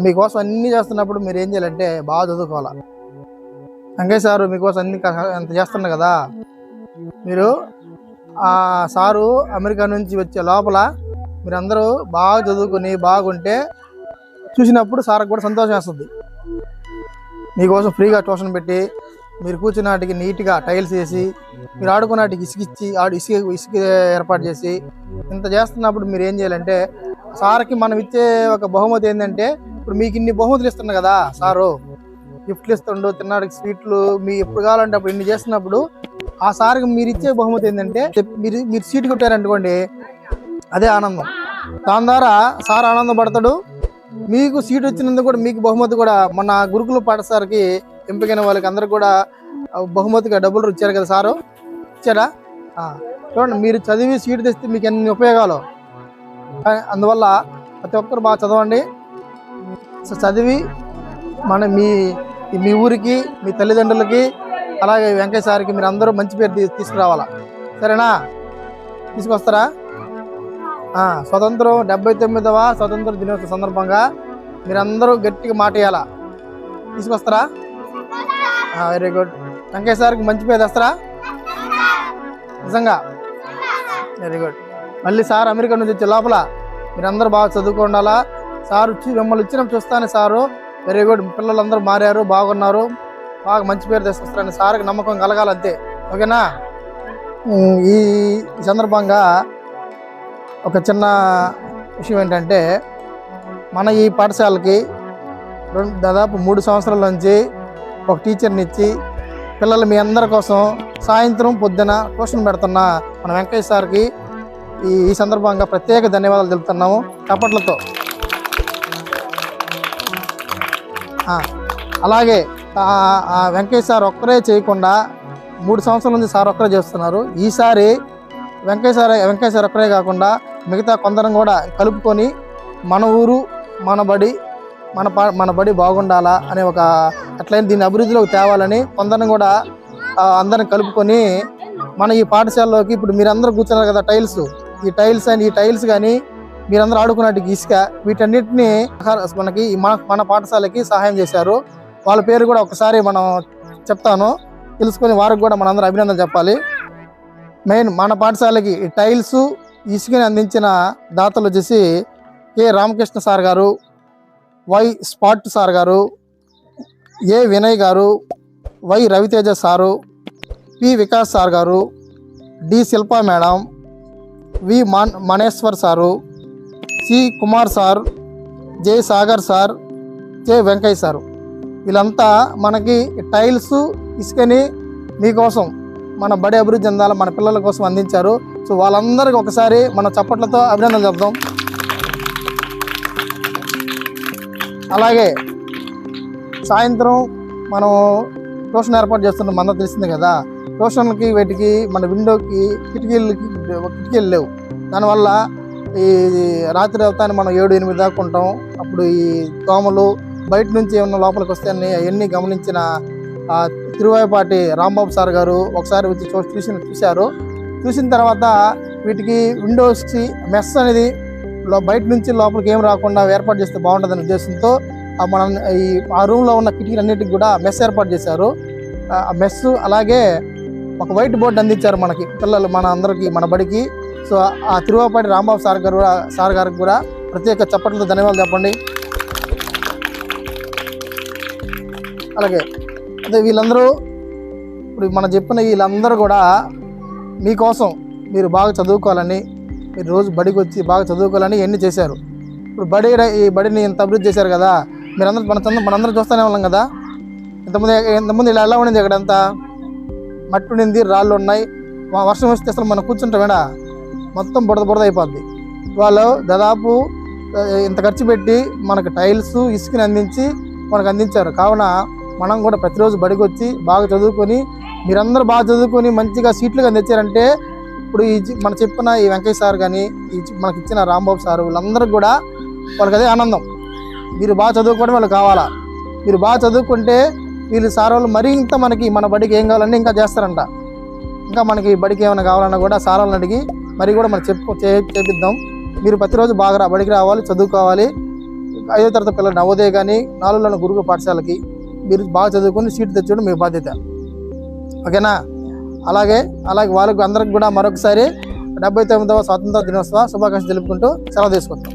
మీకోసం అన్నీ చేస్తున్నప్పుడు మీరు ఏం చేయాలంటే బాగా చదువుకోవాలా. వెంకయ్య సారు మీకోసం అన్ని ఎంత చేస్తున్నారు కదా, మీరు ఆ సారు అమెరికా నుంచి వచ్చే లోపల మీరందరూ బాగా చదువుకుని బాగుంటే చూసినప్పుడు సార్కి కూడా సంతోషం వేస్తుంది. మీకోసం ఫ్రీగా ట్యూషన్ పెట్టి మీరు కూర్చున్నాటికి నీట్గా టైల్స్ వేసి మీరు ఆడుకున్నాటికి ఇసుకిచ్చి ఇసుక ఏర్పాటు చేసి ఇంత చేస్తున్నప్పుడు మీరు ఏం చేయాలంటే సార్కి మనం ఇచ్చే ఒక బహుమతి ఏంటంటే, ఇప్పుడు మీకు ఇన్ని బహుమతులు ఇస్తున్నారు కదా సారు, గిఫ్ట్లు ఇస్తుండు, తిన్నాడికి స్వీట్లు, మీ ఎప్పుడు కావాలంటే అప్పుడు ఇన్ని చేస్తున్నప్పుడు ఆ సార్కి మీరు ఇచ్చే బహుమతి ఏంటంటే మీరు సీటు కొట్టారనుకోండి, అదే ఆనందం. దాని ద్వారా సార్ ఆనందపడతాడు. మీకు సీట్ వచ్చినందుకు కూడా మీకు బహుమతి కూడా మన గురుకుల పాఠశాలకి ఎంపికైన వాళ్ళకి అందరికి కూడా బహుమతిగా డబ్బులు ఇచ్చారు కదా సారు, ఇచ్చారా? చూడండి, మీరు చదివి సీటు తెస్తే మీకు ఎన్ని ఉపయోగాలు. అందువల్ల ప్రతి ఒక్కరు బాగా చదవండి. చదివి మీ ఊరికి, మీ తల్లిదండ్రులకి, అలాగే వెంకయ్య సార్కి మీరు అందరూ మంచి పేరు తీసుకురావాలా. సరేనా? తీసుకొస్తారా? స్వతంత్రం 79వ స్వతంత్ర దినోత్సవ సందర్భంగా మీరందరూ గట్టిగా మాట ఇవ్వాలా. తీసుకొస్తారా? Very good. వెంకయ్య సార్కి మంచి పేరు తెస్తారా? నిజంగా వెరీ గుడ్. మళ్ళీ సార్ అమెరికా నుంచి వచ్చే లోపల మీరందరూ బాగా చదువుకోండాలా. సార్ మిమ్మల్ని ఇచ్చిన చూస్తానే సారు వెరీ గుడ్, పిల్లలందరూ మారారు, బాగున్నారు, బాగా మంచి పేరు తెచ్చుకొస్తారని సార్కి నమ్మకం కలగాలంతే. ఓకేనా? ఈ సందర్భంగా ఒక చిన్న విషయం ఏంటంటే, మన ఈ పాఠశాలకి దాదాపు 3 సంవత్సరాల నుంచి ఒక టీచర్ని ఇచ్చి పిల్లలు మీ అందరి కోసం సాయంత్రం పొద్దున ట్యూషన్ పెడుతున్న మన వెంకయ్య సార్కి ఈ సందర్భంగా ప్రత్యేక ధన్యవాదాలు తెలుపుతున్నాము చప్పట్లతో. అలాగే వెంకయ్య సార్ ఒక్కరే చేయకుండా 3 సంవత్సరాల నుంచి సార్ ఒక్కరే చేస్తున్నారు. ఈసారి వెంకయ్య సార్ ఒక్కరే కాకుండా మిగతా కొందరం కూడా కలుపుకొని మన ఊరు మన బడి బాగుండాలా అనే ఒక అట్లయినా దీన్ని అభివృద్ధిలోకి తేవాలని కొందరం కూడా అందరిని కలుపుకొని మన ఈ పాఠశాలలోకి ఇప్పుడు మీరందరూ కూర్చున్నారు కదా, ఈ టైల్స్ కానీ మీరందరూ ఆడుకున్నట్టుకి ఇసుక, వీటన్నిటిని మనకి మన పాఠశాలకి సహాయం చేశారు. వాళ్ళ పేరు కూడా ఒకసారి మనం చెప్తాను, తెలుసుకొని వారికి కూడా మనందరూ అభినందనలు చెప్పాలి. మెయిన్ మన పాఠశాలకి ఈ టైల్స్ ఇసుకని అందించిన దాతలు వచ్చేసి కె రామకృష్ణ సార్ గారు, వై స్పాట్ సార్ గారు, ఏ వినయ్ గారు, Y Raviteja sir, P Vikas sir గారు, D Shilpa madam, V Maneshwar sir, C Kumar sir, J Sagar sir, J Venkaiah sir, వీళ్ళంతా మనకి టైల్స్ ఇసుకని మీకోసం మన బడి అభివృద్ధి చెందాల మన పిల్లల కోసం అందించారు. సో వాళ్ళందరికీ ఒకసారి మన చప్పట్లతో అభినందనలు చెప్దాం. అలాగే సాయంత్రం మనం ట్యూషన్ ఏర్పాటు చేస్తున్నాం, అందరూ తెలిసిందే కదా. ట్యూషన్లకి వీటికి మన విండోకి కిటికీలు లేవు. దానివల్ల ఈ రాత్రి అవుతాన్ని మనం 7-8 దాకా ఉంటాం. అప్పుడు ఈ దోమలు బయట నుంచి ఏమన్నా లోపలికి వస్తే అవన్నీ గమనించిన తిరువాయిపాటి రాంబాబు సార్ గారు ఒకసారి వచ్చి చూశారు. చూసిన తర్వాత వీటికి విండోస్కి మెస్ అనేది బయట నుంచి లోపలికి ఏం రాకుండా ఏర్పాటు చేస్తే బాగుంటుందనే ఉద్దేశంతో మనం ఆ రూమ్లో ఉన్న కిటికీలన్నిటికి కూడా మెస్ ఏర్పాటు చేశారు. ఆ మెస్ అలాగే ఒక వైట్ బోర్డు అందించారు మనకి పిల్లలు మన అందరికీ మన బడికి. సో ఆ తిరువాయిపాటి రాంబాబు సార్ గారికి కూడా ప్రత్యేక చప్పట్లతో ధన్యవాదాలు చెప్పండి. అలాగే అదే వీళ్ళందరూ ఇప్పుడు మనం చెప్పిన వీళ్ళందరూ కూడా మీకోసం మీరు బాగా చదువుకోవాలని, మీరు రోజు బడికి వచ్చి బాగా చదువుకోవాలని ఎన్ని చేశారు. ఇప్పుడు ఈ బడిని ఇంత అభివృద్ధి చేశారు కదా, మనందరం చూస్తూనే ఉన్నాం కదా. ఇంతకుముందు ఇలా ఎలా ఉండింది, ఇక్కడంతా మట్టి ఉండింది, రాళ్ళు ఉన్నాయి. వర్షం వస్తే అసలు మనం కూర్చుంటామేడా మొత్తం బురద అయిపోద్ది. వాళ్ళు దాదాపు ఇంత ఖర్చు పెట్టి మనకు టైల్స్ ఇసుకని మనకు అందించారు. కావున మనం కూడా ప్రతిరోజు బడికి వచ్చి బాగా చదువుకొని మీరందరూ బాగా చదువుకొని మంచిగా సీట్లుగా తెచ్చారంటే ఇప్పుడు మనం చెప్పిన ఈ వెంకయ్య సార్ కానీ మనకి ఇచ్చిన రాంబాబు సార్ వీళ్ళందరూ కూడా వాళ్ళకి అదే ఆనందం. మీరు బాగా చదువుకోవడం వాళ్ళు కావాలా. మీరు బాగా చదువుకుంటే వీళ్ళు సార్ వాళ్ళు మరీ ఇంత మన బడికి ఏం కావాలంటే ఇంకా చేస్తారంట. ఇంకా మనకి బడికి ఏమైనా కావాలన్నా కూడా సార్ వాళ్ళని అడిగి మరీ కూడా మనం చేపిద్దాం. మీరు ప్రతిరోజు బాగా బడికి రావాలి, చదువుకోవాలి. 5వ తరగతి పిల్లలు నవోదయ కానీ 4లోని గురుకుల పాఠశాలకి మీరు బాగా చదువుకొని సీట్ తెచ్చుకోవడం మీ బాధ్యత. ఓకేనా? అలాగే వాళ్ళకి అందరికి కూడా మరొకసారి 79వ స్వాతంత్ర దినోత్సవ శుభాకాంక్షలు తెలుపుకుంటూ సెలవు తీసుకుంటాం.